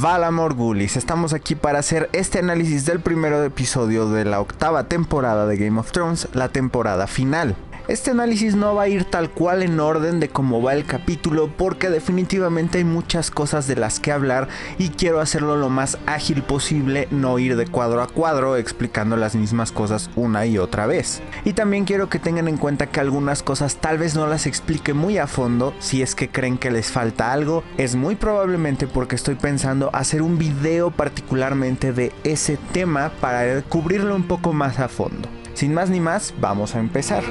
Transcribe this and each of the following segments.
Vala Morgulis. Estamos aquí para hacer este análisis del primer episodio de la 8ª temporada de Game of Thrones, la temporada final. Este análisis no va a ir tal cual en orden de cómo va el capítulo, porque definitivamente hay muchas cosas de las que hablar y quiero hacerlo lo más ágil posible, no ir de cuadro a cuadro explicando las mismas cosas una y otra vez. Y también quiero que tengan en cuenta que algunas cosas tal vez no las explique muy a fondo. Si es que creen que les falta algo, es muy probablemente porque estoy pensando hacer un video particularmente de ese tema para cubrirlo un poco más a fondo. Sin más ni más, vamos a empezar.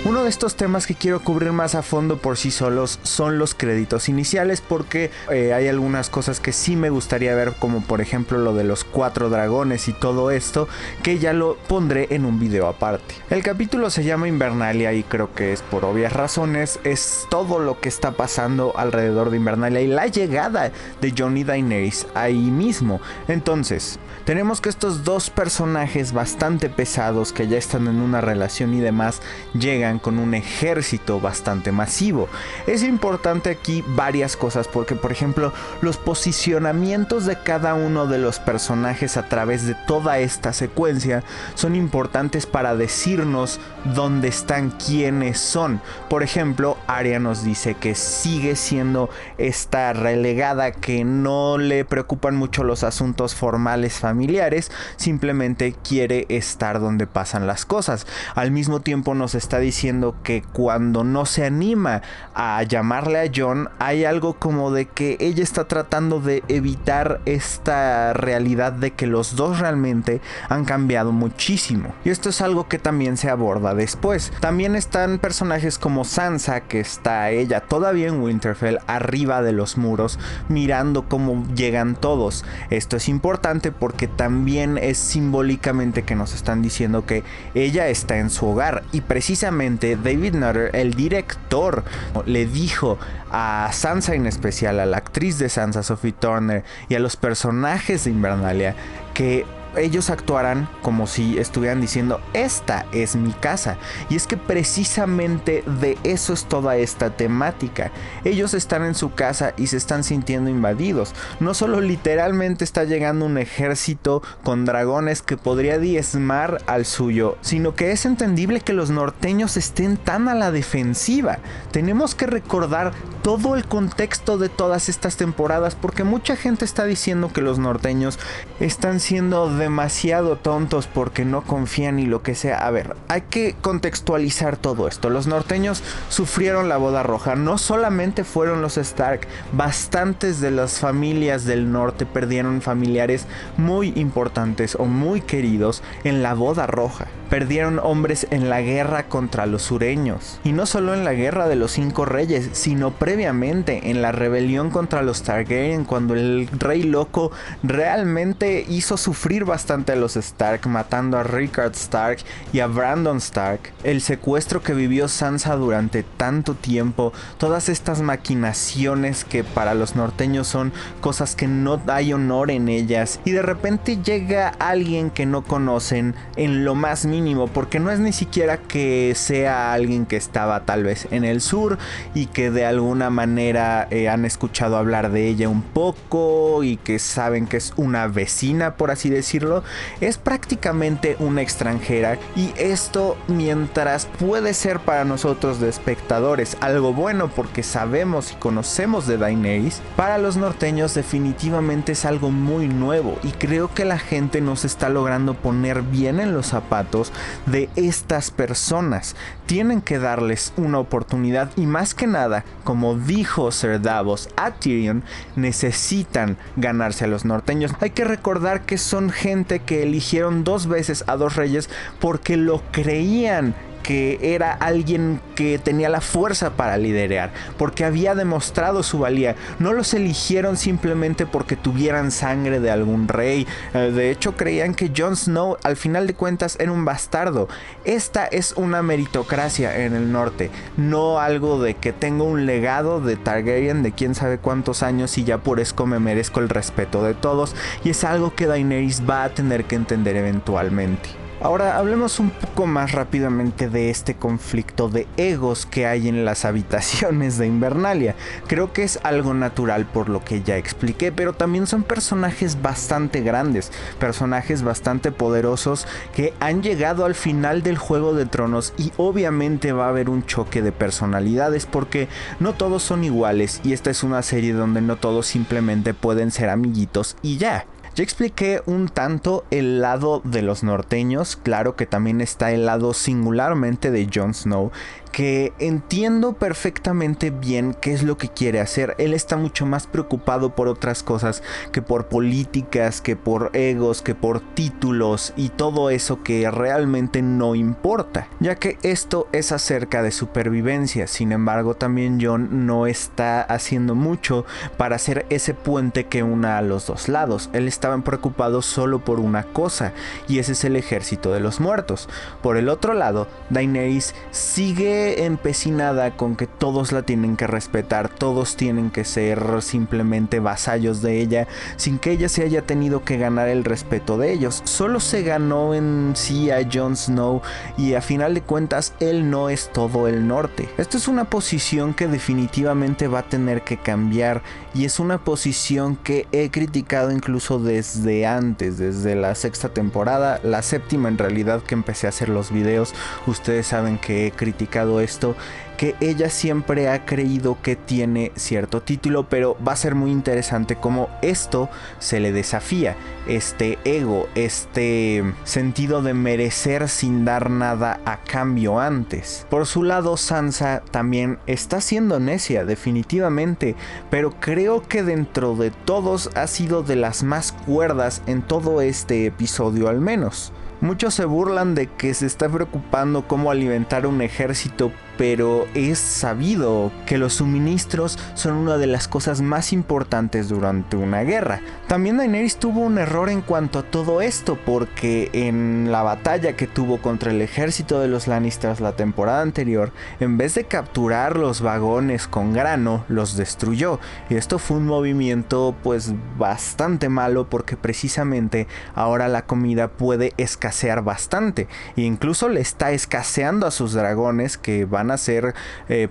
Uno de estos temas que quiero cubrir más a fondo por sí solos son los créditos iniciales, porque hay algunas cosas que sí me gustaría ver, como por ejemplo lo de los 4 dragones y todo esto, que ya lo pondré en un video aparte. El capítulo se llama Invernalia y creo que es por obvias razones. Es todo lo que está pasando alrededor de Invernalia y la llegada de Jon y Daenerys ahí mismo. Entonces, tenemos que estos dos personajes bastante pesados que ya están en una relación y demás llegan con un ejército bastante masivo. Es importante aquí varias cosas, porque por ejemplo los posicionamientos de cada uno de los personajes a través de toda esta secuencia son importantes para decirnos dónde están, quiénes son. Por ejemplo, Arya nos dice que sigue siendo esta relegada, que no le preocupan mucho los asuntos formales familiares, simplemente quiere estar donde pasan las cosas. Al mismo tiempo nos está diciendo que cuando no se anima a llamarle a Jon, hay algo como de que ella está tratando de evitar esta realidad de que los dos realmente han cambiado muchísimo. Y esto es algo que también se aborda después. También están personajes como Sansa, que está ella todavía en Winterfell, arriba de los muros, mirando cómo llegan todos. Esto es importante porque también es simbólicamente que nos están diciendo que ella está en su hogar, y precisamente David Nutter, el director, le dijo a Sansa, en especial a la actriz de Sansa, Sophie Turner, y a los personajes de Invernalia, que ellos actuarán como si estuvieran diciendo: esta es mi casa. Y es que precisamente de eso es toda esta temática. Ellos están en su casa y se están sintiendo invadidos. No solo literalmente está llegando un ejército con dragones que podría diezmar al suyo, sino que es entendible que los norteños estén tan a la defensiva. Tenemos que recordar todo el contexto de todas estas temporadas, porque mucha gente está diciendo que los norteños están siendo demasiado tontos porque no confían y lo que sea. A ver, hay que contextualizar todo esto. Los norteños sufrieron la boda roja. No solamente fueron los Stark, bastantes de las familias del norte perdieron familiares muy importantes o muy queridos en la boda roja. Perdieron hombres en la guerra contra los sureños, y no solo en la guerra de los 5 reyes, sino previamente en la rebelión contra los Targaryen, cuando el rey loco realmente hizo sufrir bastante a los Stark, matando a Rickard Stark y a Brandon Stark. El secuestro que vivió Sansa durante tanto tiempo, todas estas maquinaciones que para los norteños son cosas que no hay honor en ellas, y de repente llega alguien que no conocen en lo más mínimo, porque no es ni siquiera que sea alguien que estaba tal vez en el sur y que de alguna manera han escuchado hablar de ella un poco y que saben que es una vecina, por así decirlo. Es prácticamente una extranjera, y esto, mientras puede ser para nosotros de espectadores algo bueno porque sabemos y conocemos de Daenerys, para los norteños definitivamente es algo muy nuevo, y creo que la gente no se está logrando poner bien en los zapatos de estas personas. Tienen que darles una oportunidad, y más que nada, como dijo Ser Davos a Tyrion, necesitan ganarse a los norteños. Hay que recordar que son gente que eligieron 2 veces a 2 reyes porque lo creían que era alguien que tenía la fuerza para liderar, porque había demostrado su valía. No los eligieron simplemente porque tuvieran sangre de algún rey. De hecho, creían que Jon Snow al final de cuentas era un bastardo. Esta es una meritocracia en el norte, no algo de que tengo un legado de Targaryen de quién sabe cuántos años y ya por eso me merezco el respeto de todos. Y es algo que Daenerys va a tener que entender eventualmente. Ahora hablemos un poco más rápidamente de este conflicto de egos que hay en las habitaciones de Invernalia. Creo que es algo natural por lo que ya expliqué, pero también son personajes bastante grandes, personajes bastante poderosos que han llegado al final del Juego de Tronos, y obviamente va a haber un choque de personalidades porque no todos son iguales, y esta es una serie donde no todos simplemente pueden ser amiguitos y ya. Ya expliqué un tanto el lado de los norteños, claro que también está el lado singularmente de Jon Snow, que entiendo perfectamente bien qué es lo que quiere hacer. Él está mucho más preocupado por otras cosas que por políticas, que por egos, que por títulos y todo eso que realmente no importa, ya que esto es acerca de supervivencia. Sin embargo, también Jon no está haciendo mucho para hacer ese puente que una a los dos lados. Él estaba preocupado solo por una cosa, y ese es el ejército de los muertos. Por el otro lado, Daenerys sigue empecinada con que todos la tienen que respetar, todos tienen que ser simplemente vasallos de ella, sin que ella se haya tenido que ganar el respeto de ellos. Solo se ganó en sí a Jon Snow, y a final de cuentas él no es todo el norte. Esto es una posición que definitivamente va a tener que cambiar, y es una posición que he criticado incluso desde antes, desde la sexta temporada, la séptima en realidad, que empecé a hacer los videos. Ustedes saben que he criticado esto, que ella siempre ha creído que tiene cierto título, pero va a ser muy interesante cómo esto se le desafía, este ego, este sentido de merecer sin dar nada a cambio antes. Por su lado, Sansa también está siendo necia, definitivamente, pero creo que dentro de todos ha sido de las más cuerdas en todo este episodio al menos. Muchos se burlan de que se está preocupando cómo alimentar un ejército, pero es sabido que los suministros son una de las cosas más importantes durante una guerra. También Daenerys tuvo un error en cuanto a todo esto, porque en la batalla que tuvo contra el ejército de los Lannisters la temporada anterior, en vez de capturar los vagones con grano, los destruyó. Y esto fue un movimiento pues bastante malo, porque precisamente ahora la comida puede escasear bastante, e incluso le está escaseando a sus dragones, que van a ser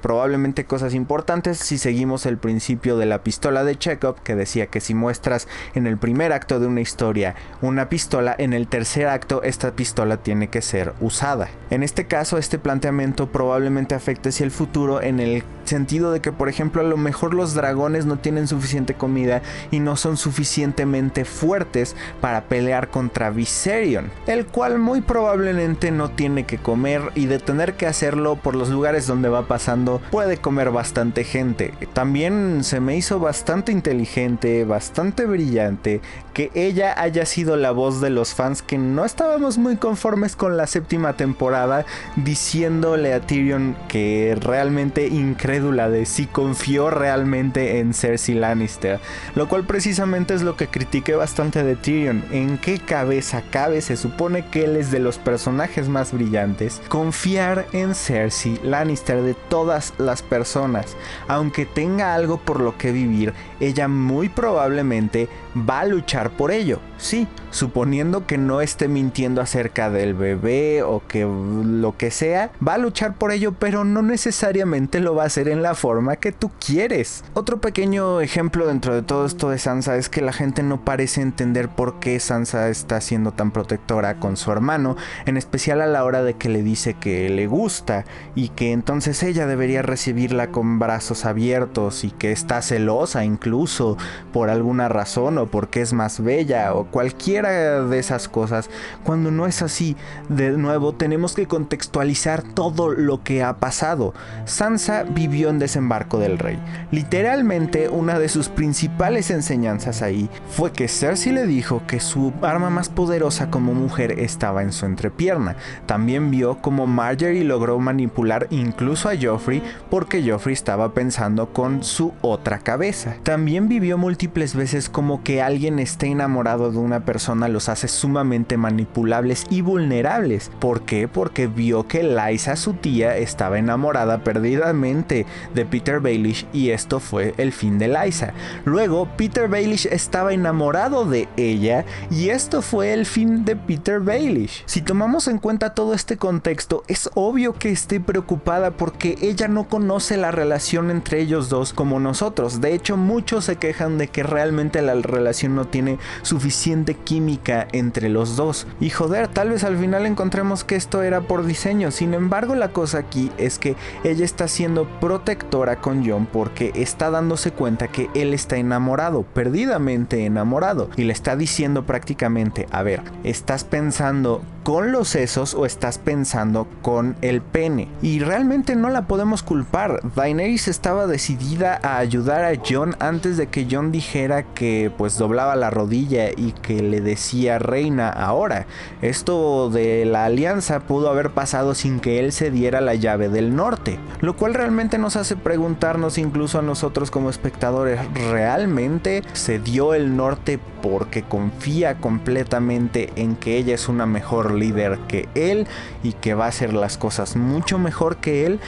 probablemente cosas importantes si seguimos el principio de la pistola de Chekhov, que decía que si muestras en el primer acto de una historia una pistola, en el tercer acto esta pistola tiene que ser usada. En este caso, este planteamiento probablemente afecte hacia el futuro, en el sentido de que, por ejemplo, a lo mejor los dragones no tienen suficiente comida y no son suficientemente fuertes para pelear contra Viserion, el cual muy probablemente no tiene que comer, y de tener que hacerlo por los lugares donde va pasando puede comer bastante gente. También se me hizo bastante inteligente, bastante brillante, que ella haya sido la voz de los fans que no estábamos muy conformes con la séptima temporada, diciéndole a Tyrion que realmente incrédula de si confió realmente en Cersei Lannister, lo cual precisamente es lo que critiqué bastante de Tyrion. ¿En qué cabeza cabe? Se supone que él es de los personajes más brillantes. Confiar en Cersei Lannister de todas las personas, aunque tenga algo por lo que vivir, ella muy probablemente va a luchar por ello. Sí, suponiendo que no esté mintiendo acerca del bebé o que lo que sea, va a luchar por ello, pero no necesariamente lo va a hacer en la forma que tú quieres. Otro pequeño ejemplo dentro de todo esto de Sansa es que la gente no parece entender por qué Sansa está siendo tan protectora con su hermano, en especial a la hora de que le dice que le gusta y que entonces ella debería recibirla con brazos abiertos, y que está celosa incluso por alguna razón, o porque es más bella, o cualquiera de esas cosas, cuando no es así. De nuevo, tenemos que contextualizar todo lo que ha pasado. Sansa vivió en Desembarco del Rey. Literalmente, una de sus principales enseñanzas ahí fue que Cersei le dijo que su arma más poderosa como mujer estaba en su entrepierna. También vio cómo Margaery logró manipular incluso a Joffrey, porque Joffrey estaba pensando con su otra cabeza. También vivió múltiples veces como que que alguien esté enamorado de una persona los hace sumamente manipulables y vulnerables. ¿Por qué? Porque vio que Lysa, su tía, estaba enamorada perdidamente de Petyr Baelish y esto fue el fin de Lysa. Luego Petyr Baelish estaba enamorado de ella y esto fue el fin de Petyr Baelish. Si tomamos en cuenta todo este contexto, es obvio que esté preocupada porque ella no conoce la relación entre ellos dos como nosotros. De hecho, muchos se quejan de que realmente la relación no tiene suficiente química entre los dos. Y joder, tal vez al final encontremos que esto era por diseño. Sin embargo, la cosa aquí es que ella está siendo protectora con Jon porque está dándose cuenta que él está enamorado, perdidamente enamorado, y le está diciendo prácticamente: a ver, ¿estás pensando con los sesos o estás pensando con el pene? Y realmente no la podemos culpar. Daenerys estaba decidida a ayudar a Jon antes de que Jon dijera que pues doblaba la rodilla y que le decía reina ahora. Esto de la alianza pudo haber pasado sin que él se diera la llave del norte, lo cual realmente nos hace preguntarnos incluso a nosotros como espectadores: ¿realmente se dio el norte porque confía completamente en que ella es una mejor líder que él y que va a hacer las cosas mucho mejor que él,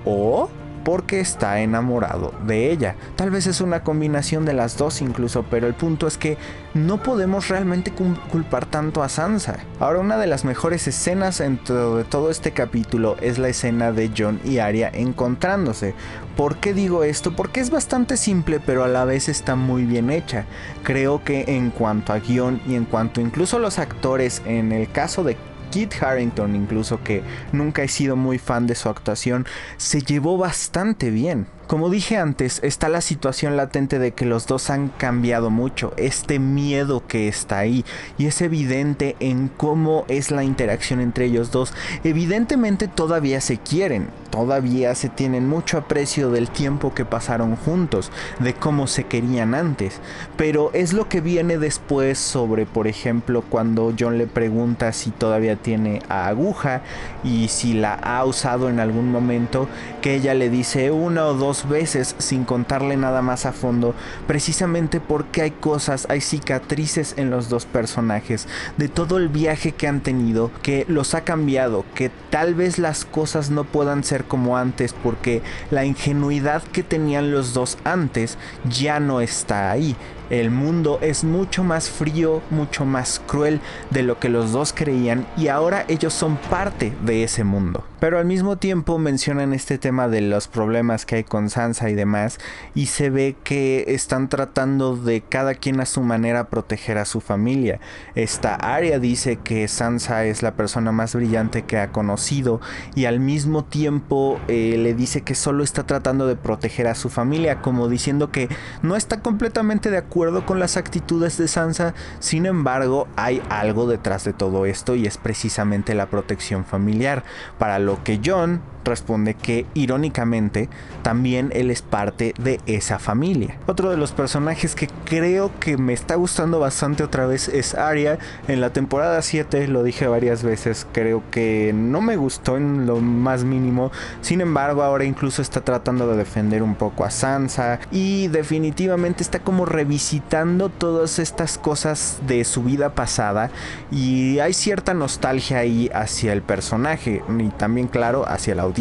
o porque está enamorado de ella? Tal vez es una combinación de las dos incluso, pero el punto es que no podemos realmente culpar tanto a Sansa. Ahora, una de las mejores escenas dentro de todo este capítulo es la escena de Jon y Arya encontrándose. ¿Por qué digo esto? Porque es bastante simple, pero a la vez está muy bien hecha. Creo que en cuanto a guión y en cuanto incluso a los actores, en el caso de Kit Harington incluso, que nunca he sido muy fan de su actuación, se llevó bastante bien. Como dije antes, está la situación latente de que los dos han cambiado mucho, este miedo que está ahí, y es evidente en cómo es la interacción entre ellos dos. Evidentemente todavía se quieren, todavía se tienen mucho aprecio del tiempo que pasaron juntos, de cómo se querían antes, pero es lo que viene después sobre, por ejemplo, cuando Jon le pregunta si todavía tiene a Aguja y si la ha usado en algún momento, que ella le dice una o dos veces sin contarle nada más a fondo, precisamente porque hay cosas, hay cicatrices en los dos personajes de todo el viaje que han tenido que los ha cambiado, que tal vez las cosas no puedan ser como antes porque la ingenuidad que tenían los dos antes ya no está ahí. El mundo es mucho más frío, mucho más cruel de lo que los dos creían, y ahora ellos son parte de ese mundo. Pero al mismo tiempo mencionan este tema de los problemas que hay con Sansa y demás, y se ve que están tratando de cada quien a su manera proteger a su familia. Esta Arya dice que Sansa es la persona más brillante que ha conocido, y al mismo tiempo le dice que solo está tratando de proteger a su familia, como diciendo que no está completamente de acuerdo con las actitudes de Sansa. Sin embargo, hay algo detrás de todo esto, y es precisamente la protección familiar, para lo que Jon responde que irónicamente también él es parte de esa familia. Otro de los personajes que creo que me está gustando bastante otra vez es Arya. En la temporada 7, lo dije varias veces, creo que no me gustó en lo más mínimo. Sin embargo, ahora incluso está tratando de defender un poco a Sansa y definitivamente está como revisitando todas estas cosas de su vida pasada, y hay cierta nostalgia ahí hacia el personaje y también, claro, hacia la audiencia.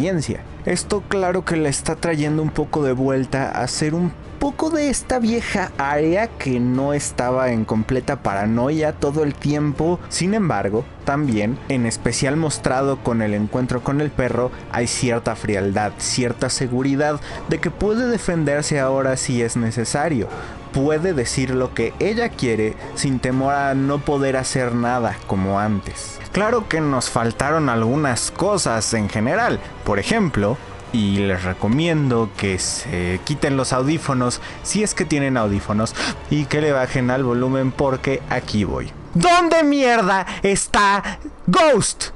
Esto claro que le está trayendo un poco de vuelta a ser un poco de esta vieja Arya que no estaba en completa paranoia todo el tiempo. Sin embargo, también, en especial mostrado con el encuentro con el perro, hay cierta frialdad, cierta seguridad de que puede defenderse ahora si es necesario. Puede decir lo que ella quiere sin temor a no poder hacer nada como antes. Claro que nos faltaron algunas cosas en general. Por ejemplo, y les recomiendo que se quiten los audífonos si es que tienen audífonos y que le bajen al volumen, porque aquí voy. ¿Dónde mierda está Ghost?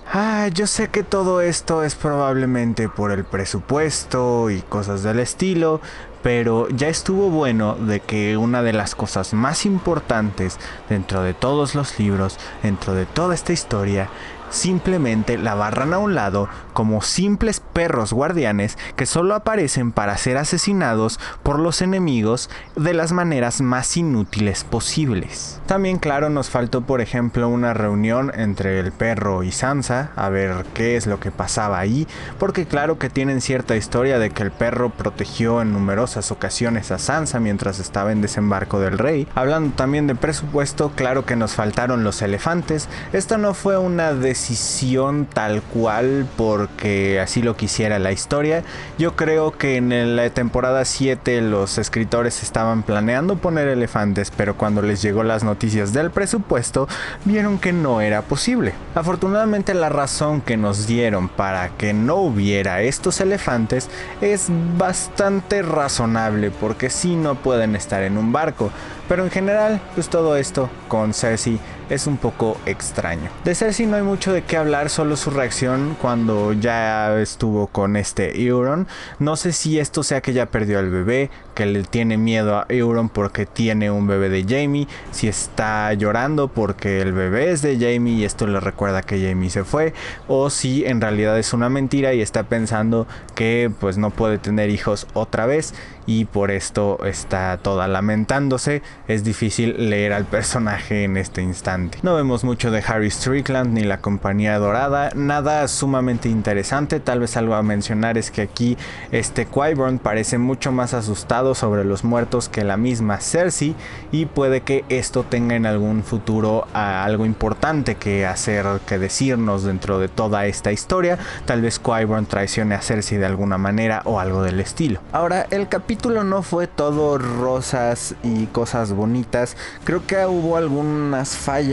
Yo sé que todo esto es probablemente por el presupuesto y cosas del estilo, pero ya estuvo bueno de que una de las cosas más importantes dentro de todos los libros, dentro de toda esta historia, simplemente la barran a un lado como simples perros guardianes que solo aparecen para ser asesinados por los enemigos de las maneras más inútiles posibles. También claro nos faltó por ejemplo una reunión entre el perro y Sansa a ver qué es lo que pasaba ahí, porque claro que tienen cierta historia de que el perro protegió en numerosas ocasiones a Sansa mientras estaba en desembarco del rey. Hablando también de presupuesto, claro que nos faltaron los elefantes. Esto no fue una decisión tal cual porque así lo quisiera la historia. Yo creo que en la temporada 7 los escritores estaban planeando poner elefantes, pero cuando les llegó las noticias del presupuesto vieron que no era posible. Afortunadamente la razón que nos dieron para que no hubiera estos elefantes es bastante razonable, porque sí no pueden estar en un barco, pero en general pues todo esto con Cersei es un poco extraño. De Cersei no hay mucho de qué hablar, solo su reacción cuando ya estuvo con Euron. No sé si esto sea que ya perdió al bebé, que le tiene miedo a Euron porque tiene un bebé de Jaime, si está llorando porque el bebé es de Jaime y esto le recuerda que Jaime se fue, o si en realidad es una mentira y está pensando que pues no puede tener hijos otra vez y por esto está toda lamentándose. Es difícil leer al personaje en este instante. No vemos mucho de Harry Strickland ni la Compañía Dorada, nada sumamente interesante. Tal vez algo a mencionar es que aquí Qyburn parece mucho más asustado sobre los muertos que la misma Cersei, y puede que esto tenga en algún futuro algo importante que hacer, que decirnos dentro de toda esta historia. Tal vez Qyburn traicione a Cersei de alguna manera o algo del estilo. Ahora, el capítulo no fue todo rosas y cosas bonitas. Creo que hubo algunas fallas.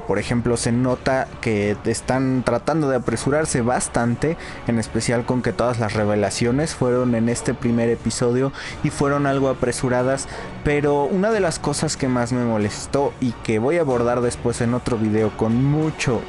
Por ejemplo, se nota que están tratando de apresurarse bastante, en especial con que todas las revelaciones fueron en este primer episodio y fueron algo apresuradas. Pero una de las cosas que más me molestó y que voy a abordar después en otro video con mucho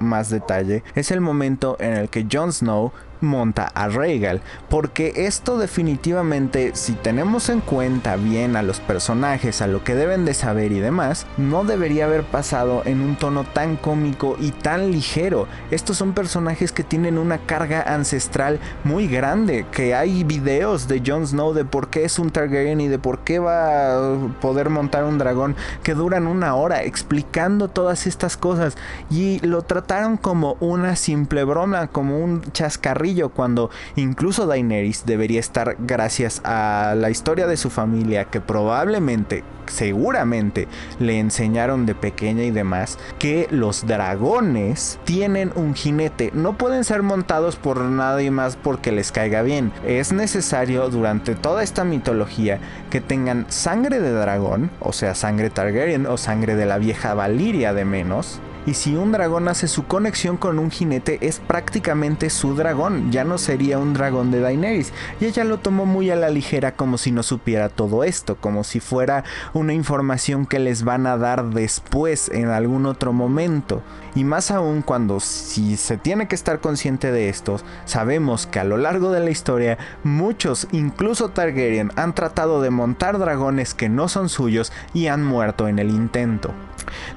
más detalle es el momento en el que Jon Snow monta a Rhaegal, porque esto definitivamente, si tenemos en cuenta bien a los personajes, a lo que deben de saber y demás, no debería haber pasado en un tono tan cómico y tan ligero. Estos son personajes que tienen una carga ancestral muy grande, que hay videos de Jon Snow de por qué es un Targaryen y de por qué va a poder montar un dragón que duran 1 hora explicando todas estas cosas, y lo trataron como una simple broma, como un chascarrillo, cuando incluso Daenerys debería estar, gracias a la historia de su familia que probablemente, seguramente le enseñaron de pequeña y demás, que los dragones tienen un jinete, no pueden ser montados por nadie más porque les caiga bien. Es necesario durante toda esta mitología que tengan sangre de dragón, o sea sangre Targaryen o sangre de la vieja Valyria de menos. Y si un dragón hace su conexión con un jinete, es prácticamente su dragón, ya no sería un dragón de Daenerys. Y ella lo tomó muy a la ligera, como si no supiera todo esto, como si fuera una información que les van a dar después en algún otro momento. Y más aún cuando, si se tiene que estar consciente de esto, sabemos que a lo largo de la historia muchos, incluso Targaryen, han tratado de montar dragones que no son suyos y han muerto en el intento.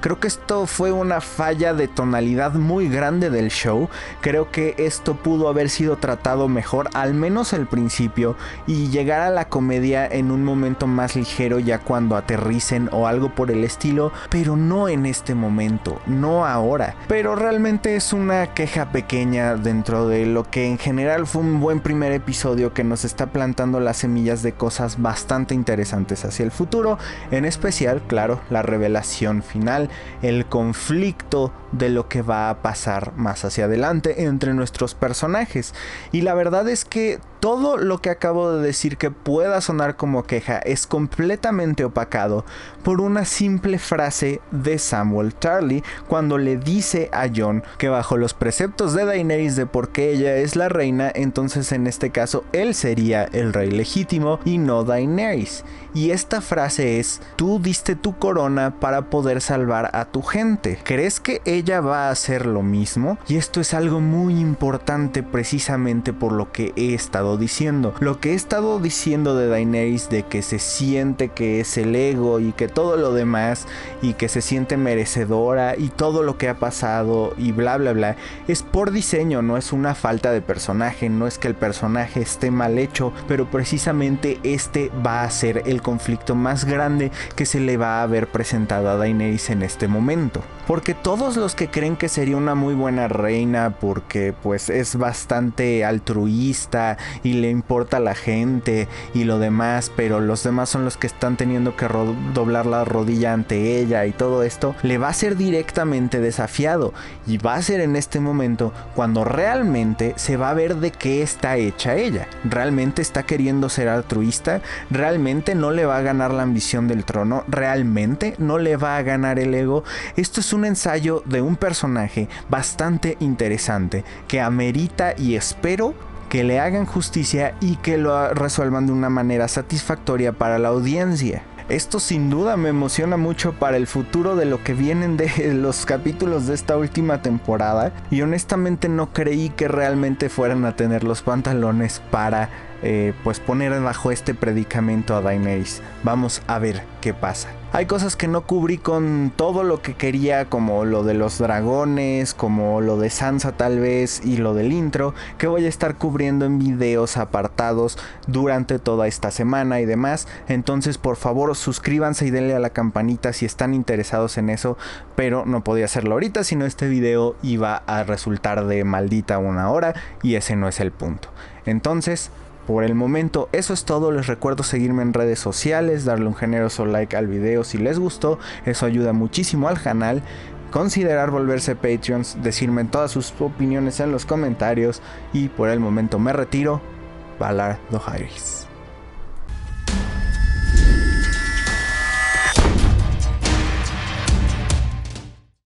Creo que esto fue una falla de tonalidad muy grande del show. Creo que esto pudo haber sido tratado mejor, al menos al principio, y llegar a la comedia en un momento más ligero ya cuando aterricen o algo por el estilo, pero no en este momento, no ahora. Pero realmente es una queja pequeña dentro de lo que en general fue un buen primer episodio que nos está plantando las semillas de cosas bastante interesantes hacia el futuro, en especial, claro, la revelación final, el conflicto de lo que va a pasar más hacia adelante entre nuestros personajes. Y la verdad es que todo lo que acabo de decir que pueda sonar como queja es completamente opacado por una simple frase de Samwell Tarly cuando le dice a Jon que bajo los preceptos de Daenerys de por qué ella es la reina, entonces en este caso él sería el rey legítimo y no Daenerys. Y esta frase es: tú diste tu corona para poder salvar a tu gente. ¿Crees es que ella va a hacer lo mismo, y esto es algo muy importante precisamente por lo que he estado diciendo. Lo que he estado diciendo de Daenerys, de que se siente que es el ego y que todo lo demás, y que se siente merecedora y todo lo que ha pasado y bla bla bla, es por diseño, no es una falta de personaje, no es que el personaje esté mal hecho, pero precisamente este va a ser el conflicto más grande que se le va a haber presentado a Daenerys en este momento. Porque todos los que creen que sería una muy buena reina porque pues es bastante altruista y le importa a la gente y lo demás, pero los demás son los que están teniendo que doblar la rodilla ante ella y todo esto, le va a ser directamente desafiado, y va a ser en este momento cuando realmente se va a ver de qué está hecha ella. ¿Realmente está queriendo ser altruista? ¿Realmente no le va a ganar la ambición del trono? ¿Realmente no le va a ganar el ego? Esto es un ensayo de un personaje bastante interesante que amerita, y espero que le hagan justicia y que lo resuelvan de una manera satisfactoria para la audiencia. Esto sin duda me emociona mucho para el futuro de lo que vienen de los capítulos de esta última temporada, y honestamente no creí que realmente fueran a tener los pantalones para pues poner bajo este predicamento a Daenerys. Vamos a ver qué pasa. Hay cosas que no cubrí con todo lo que quería, como lo de los dragones, como lo de Sansa tal vez, y lo del intro, que voy a estar cubriendo en videos apartados durante toda esta semana y demás. Entonces por favor suscríbanse y denle a la campanita si están interesados en eso, pero no podía hacerlo ahorita, sino este video iba a resultar de maldita 1 hora y ese no es el punto. Entonces, por el momento eso es todo. Les recuerdo seguirme en redes sociales, darle un generoso like al video si les gustó, eso ayuda muchísimo al canal. Considerar volverse Patreons, decirme todas sus opiniones en los comentarios, y por el momento me retiro. Valar Dohaeris.